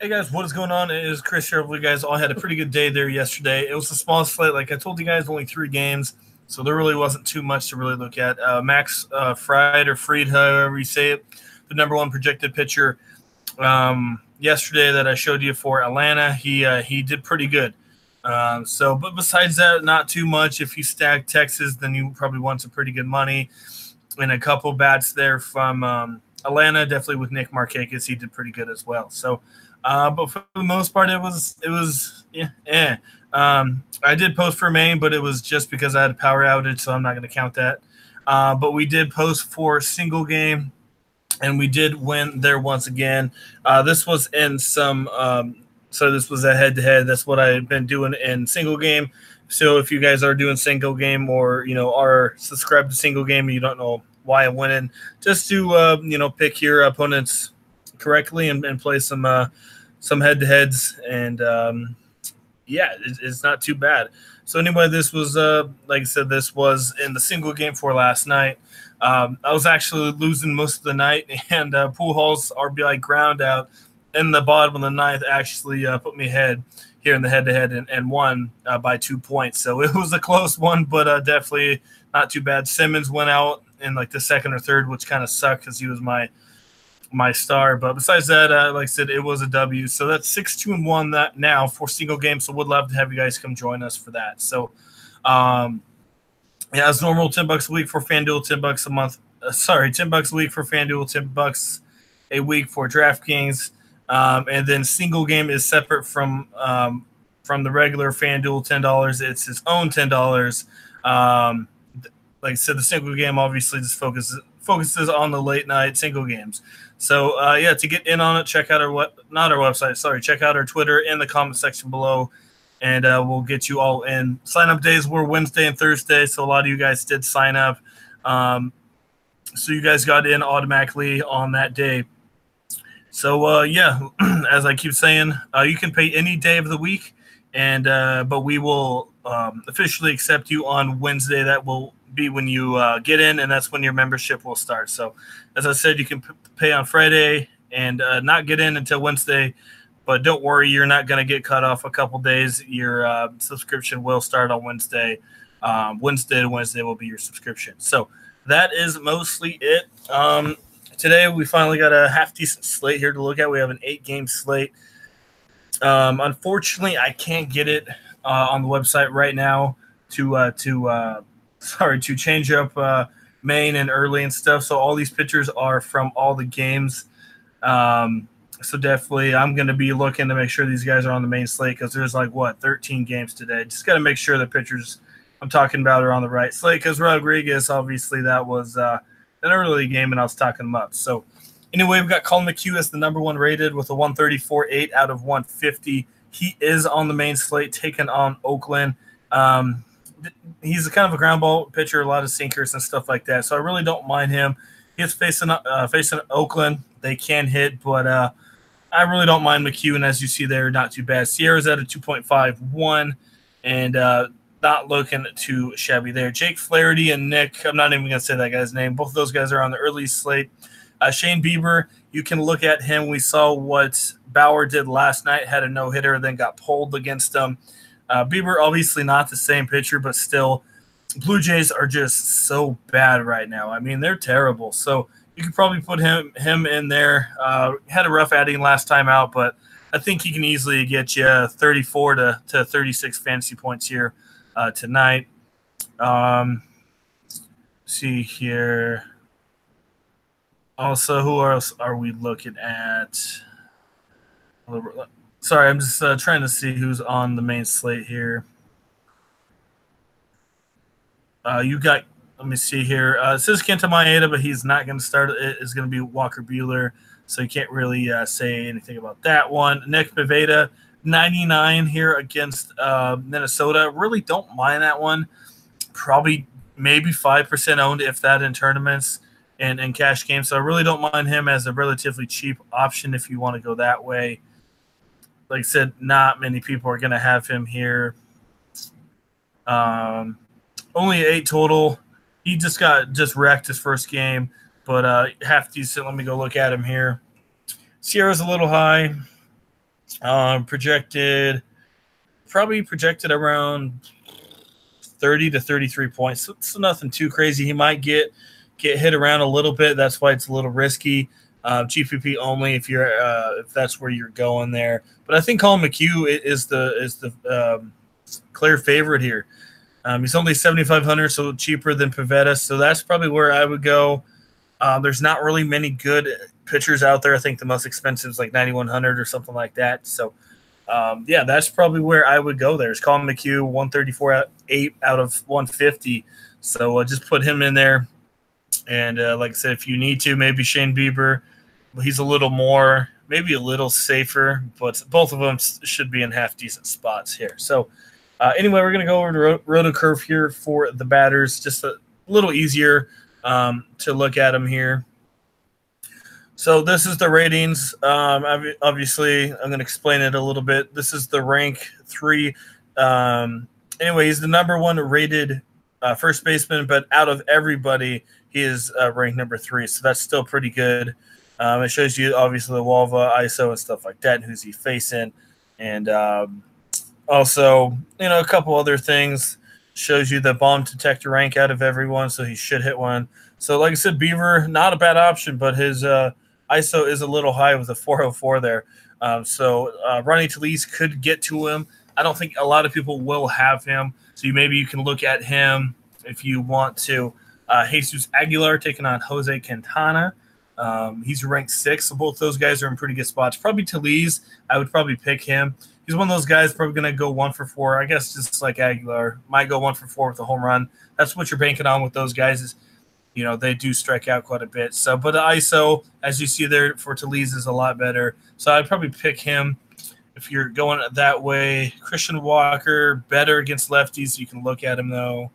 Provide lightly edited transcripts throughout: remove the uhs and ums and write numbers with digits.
Hey guys, what is going on? It is Chris here. Hopefully, you guys all had a pretty good day there yesterday. It was a small slate, like I told you guys, only 3 games, so there really wasn't too much to really look at. Max Fried or Freed, however you say it, the number one projected pitcher yesterday that I showed you for Atlanta, he did pretty good. But besides that, not too much. If you stack Texas, then you probably won some pretty good money. And a couple bats there from Atlanta, definitely with Nick Markakis, he did pretty good as well. So. But for the most part, it was yeah. I did post for Maine, but it was just because I had a power outage, so I'm not going to count that. But we did post for single game, and we did win there once again. This was in some. So this was a head-to-head. That's what I've been doing in single game. So if you guys are doing single game or are subscribed to single game and you don't know why I'm winning, just to pick your opponents correctly and play some head-to-heads, and it's not too bad. So anyway, this was like I said, this was in the single game for last night. I was actually losing most of the night, and Pujols RBI ground out in the bottom of the ninth actually put me ahead here in the head-to-head and won by 2 points. So it was a close one, but definitely not too bad. Simmons went out in like the second or third, which kind of sucked because he was my star. But besides that, like I said, it was a W. So that's 6-2-1 that now for single game. So would love to have you guys come join us for that. So as normal, $10 a week for Fanduel, $10 a month. $10 a week for Fanduel, $10 a week for DraftKings. And then single game is separate from the regular Fanduel $10. It's its own $10. Like I said, the single game obviously just focuses on the late night single games. So to get in on it, check out check out our Twitter in the comment section below, and we'll get you all in. Sign up days were Wednesday and Thursday, so a lot of you guys did sign up. So you guys got in automatically on that day. So as I keep saying, you can pay any day of the week, and but we will officially accept you on Wednesday. That will be when you get in, and that's when your membership will start. So as I said, you can pay on Friday and not get in until Wednesday, but don't worry, you're not going to get cut off a couple days. Your subscription will start on Wednesday. Wednesday to Wednesday will be your subscription. So that is mostly it. Today we finally got a half-decent slate here to look at. We have an 8-game slate. Unfortunately, I can't get it on the website right now to change up Maine and early and stuff. So all these pictures are from all the games. So definitely I'm going to be looking to make sure these guys are on the main slate because there's 13 games today. Just got to make sure the pictures I'm talking about are on the right slate because Rodriguez, obviously that was an early game and I was talking them up. So anyway, we've got Colin McHugh as the number one rated with a 134.8 out of 150. He is on the main slate taking on Oakland. He's a kind of a ground ball pitcher, a lot of sinkers and stuff like that. So I really don't mind him. He's facing Oakland. They can hit, but I really don't mind McHugh. And as you see there, not too bad. Sierra's at a 2.51 and not looking too shabby there. Jake Flaherty and Nick, I'm not even going to say that guy's name. Both of those guys are on the early slate. Shane Bieber, you can look at him. We saw what Bauer did last night, had a no-hitter, then got pulled against him. Bieber, obviously not the same pitcher, but still, Blue Jays are just so bad right now. I mean, they're terrible. So you could probably put him in there. Had a rough outing last time out, but I think he can easily get you 34 to 36 fantasy points here tonight. See here. Also, who else are we looking at? Sorry, I'm just trying to see who's on the main slate here. You got, let me see here. It says Kenta Maeda, but he's not going to start. It is going to be Walker Buehler, so you can't really say anything about that one. Nick Pivetta, 99 here against Minnesota. Really don't mind that one. Probably maybe 5% owned, if that, in tournaments and cash games. So I really don't mind him as a relatively cheap option if you want to go that way. Like I said, not many people are going to have him here. Only 8 total. He just wrecked his first game, but half decent. Let me go look at him here. Sierra's a little high. Probably projected around 30 to 33 points. So nothing too crazy. He might get hit around a little bit. That's why it's a little risky. GPP only if that's where you're going there. But I think Colin McHugh is the clear favorite here. He's only 7,500, so cheaper than Pavetta. So that's probably where I would go. There's not really many good pitchers out there. I think the most expensive is like 9,100 or something like that. So, that's probably where I would go there. It's Colin McHugh, 134.8 out of 150. So just put him in there. And like I said, if you need to, maybe Shane Bieber. He's a little more, maybe a little safer, but both of them should be in half-decent spots here. So, anyway, we're going to go over to RotoCurve here for the batters. Just a little easier to look at them here. So this is the ratings. Obviously, I'm going to explain it a little bit. This is the rank 3. Anyway, he's the number 1 rated first baseman, but out of everybody, he is ranked number 3. So that's still pretty good. It shows you, obviously, the WAVA, ISO, and stuff like that, and who's he facing. And also, a couple other things. Shows you the bomb detector rank out of everyone, so he should hit one. So, like I said, Beaver, not a bad option, but his ISO is a little high with a 404 there. So Ronnie Talese could get to him. I don't think a lot of people will have him. So maybe you can look at him if you want to. Jesus Aguilar taking on Jose Quintana. He's ranked 6, so both those guys are in pretty good spots. Probably Talese, I would probably pick him. He's one of those guys probably going to go 1 for 4. I guess just like Aguilar, might go 1 for 4 with a home run. That's what you're banking on with those guys is, they do strike out quite a bit. So, but the ISO, as you see there for Talese, is a lot better. So I'd probably pick him if you're going that way. Christian Walker, better against lefties. You can look at him, though.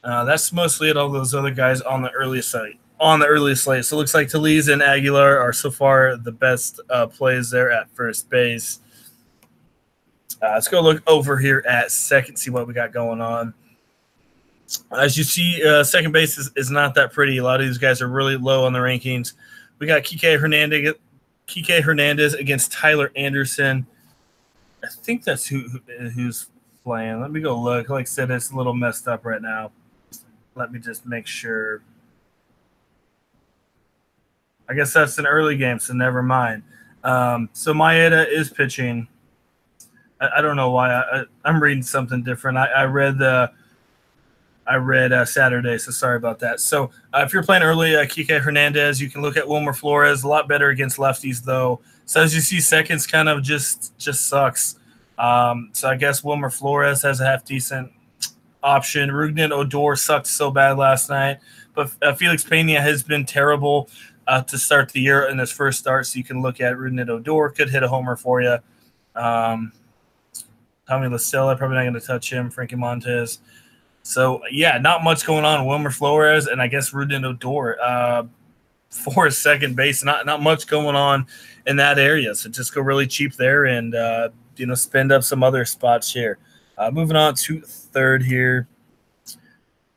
That's mostly it. All those other guys on the earliest slate. So it looks like Talese and Aguilar are so far the best plays there at first base. Let's go look over here at second, see what we got going on. As you see, second base is not that pretty. A lot of these guys are really low on the rankings. We got Kike Hernandez against Tyler Anderson. I think that's who's playing. Let me go look. Like I said, it's a little messed up right now. Let me just make sure. I guess that's an early game, so never mind. So Maeda is pitching. I don't know why. I'm reading something different. I read Saturday, so sorry about that. So if you're playing early, Kike Hernandez, you can look at Wilmer Flores. A lot better against lefties, though. So as you see, seconds kind of just sucks. So I guess Wilmer Flores has a half-decent option. Rougned Odor sucked so bad last night. But Felix Pena has been terrible to start the year in his first start, so you can look at Rougned Odor. Could hit a homer for you. Tommy La Stella, probably not going to touch him. Frankie Montes. So, yeah, not much going on. Wilmer Flores and I guess Rougned Odor for second base. Not much going on in that area. So just go really cheap there and, spend up some other spots here. Moving on to third here.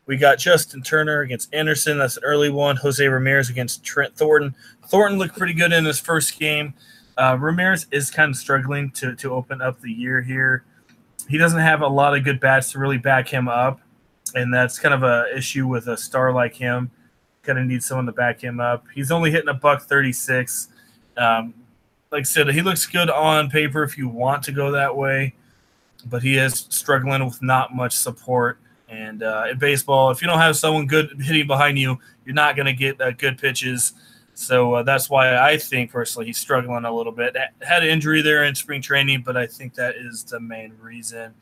We got Justin Turner against Anderson. That's an early one. Jose Ramirez against Trent Thornton. Thornton looked pretty good in his first game. Ramirez is kind of struggling to open up the year here. He doesn't have a lot of good bats to really back him up, and that's kind of an issue with a star like him. Kind of need someone to back him up. He's only hitting $136. Like I said, he looks good on paper if you want to go that way, but he is struggling with not much support. And in baseball, if you don't have someone good hitting behind you, you're not going to get good pitches. So that's why I think, personally, he's struggling a little bit. Had an injury there in spring training, but I think that is the main reason.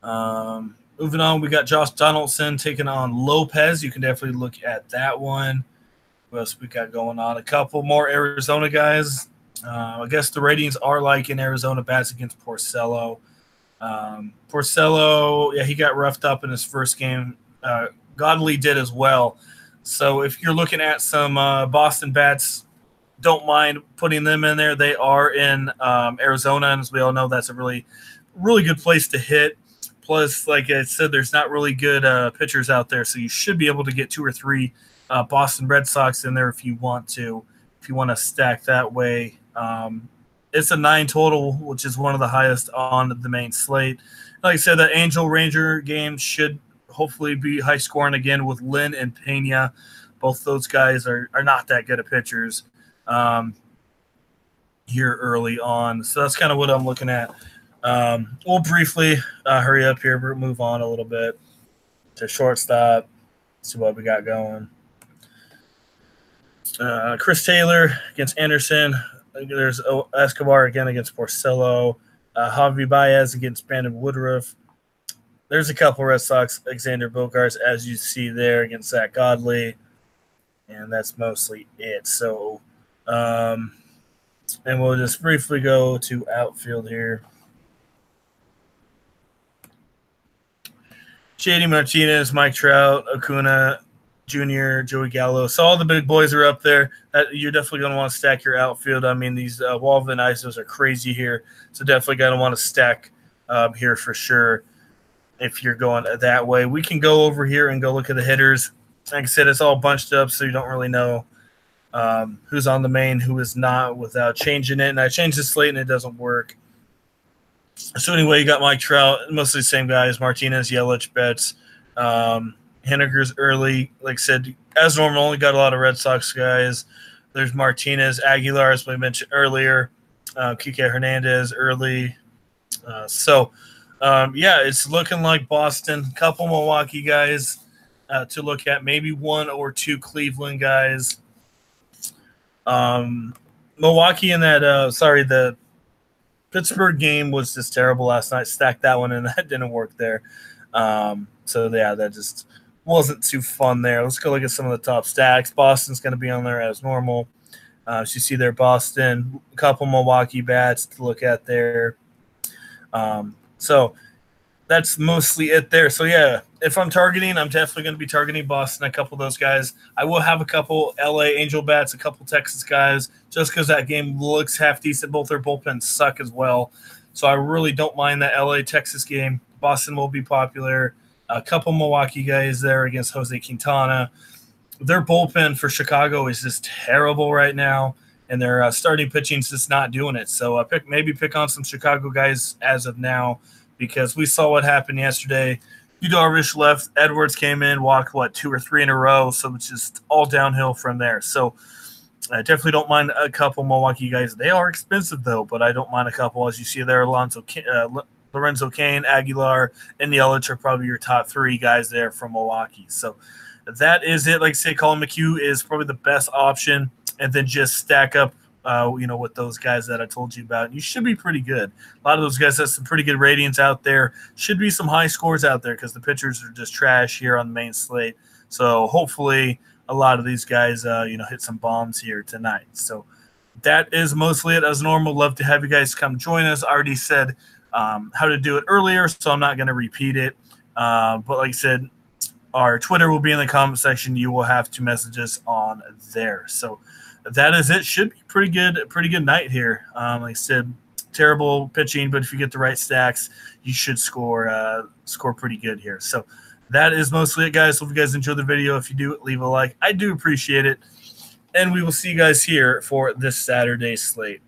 Moving on, we got Josh Donaldson taking on Lopez. You can definitely look at that one. What else we got going on? A couple more Arizona guys. I guess the ratings are like in Arizona bats against Porcello. Porcello, yeah, he got roughed up in his first game. Godley did as well. So if you're looking at some Boston bats, don't mind putting them in there. They are in Arizona, and as we all know, that's a really, really good place to hit. Plus, like I said, there's not really good pitchers out there, so you should be able to get 2 or 3 Boston Red Sox in there if you want to. if you want to stack that way. It's a 9 total, which is one of the highest on the main slate. Like I said, the Angel Ranger game should hopefully be high scoring again with Lynn and Pena. Both those guys are not that good at pitchers here early on. So that's kind of what I'm looking at. We'll briefly hurry up here, move on a little bit to shortstop, see what we got going. Chris Taylor against Anderson. There's Escobar again against Porcello. Javi Baez against Brandon Woodruff. There's a couple Red Sox, Alexander Bogaerts, as you see there, against Zach Godley. And that's mostly it. So, and we'll just briefly go to outfield here. JD Martinez, Mike Trout, Acuna Jr., Joey Gallo. So all the big boys are up there. You're definitely going to want to stack your outfield. I mean, these Walvin ISOs are crazy here. So definitely going to want to stack here for sure if you're going that way. We can go over here and go look at the hitters. Like I said, it's all bunched up, so you don't really know who's on the main, who is not without changing it. And I changed the slate, and it doesn't work. So anyway, you got Mike Trout, mostly the same guys, Martinez, Yelich, Betts, Henniger's early. Like I said, as normal, only got a lot of Red Sox guys. There's Martinez, Aguilar, as we mentioned earlier, Kike Hernandez early. Yeah, it's looking like Boston. A couple Milwaukee guys to look at, maybe 1 or 2 Cleveland guys. Milwaukee in that, the Pittsburgh game was just terrible last night. Stacked that one, and that didn't work there. That just wasn't too fun there. Let's go look at some of the top stacks. Boston's going to be on there as normal. As you see there, Boston, a couple Milwaukee bats to look at there. So that's mostly it there. So, yeah, if I'm targeting, I'm definitely going to be targeting Boston, a couple of those guys. I will have a couple LA Angel bats, a couple Texas guys, just because that game looks half decent. Both their bullpens suck as well. So I really don't mind that LA-Texas game. Boston will be popular. A couple Milwaukee guys there against Jose Quintana. Their bullpen for Chicago is just terrible right now, and their starting pitching is just not doing it. So maybe pick on some Chicago guys as of now, because we saw what happened yesterday. Yu Darvish left. Edwards came in, walked, 2 or 3 in a row. So it's just all downhill from there. So I definitely don't mind a couple Milwaukee guys. They are expensive, though, but I don't mind a couple. As you see there, Lorenzo Cain, Aguilar, and Yelich are probably your top 3 guys there from Milwaukee. So that is it. Like I say, Colin McHugh is probably the best option, and then just stack up with those guys that I told you about. You should be pretty good. A lot of those guys have some pretty good ratings out there. Should be some high scores out there because the pitchers are just trash here on the main slate. So hopefully a lot of these guys, hit some bombs here tonight. So that is mostly it. As normal, love to have you guys come join us. I already said how to do it earlier, so I'm not going to repeat it. But like I said, our Twitter will be in the comment section. You will have to message us on there. So that is it. Should be pretty good night here. Like I said, terrible pitching, but if you get the right stacks, you should score pretty good here. So that is mostly it, guys. Hope you guys enjoyed the video. If you do, leave a like. I do appreciate it. And we will see you guys here for this Saturday slate.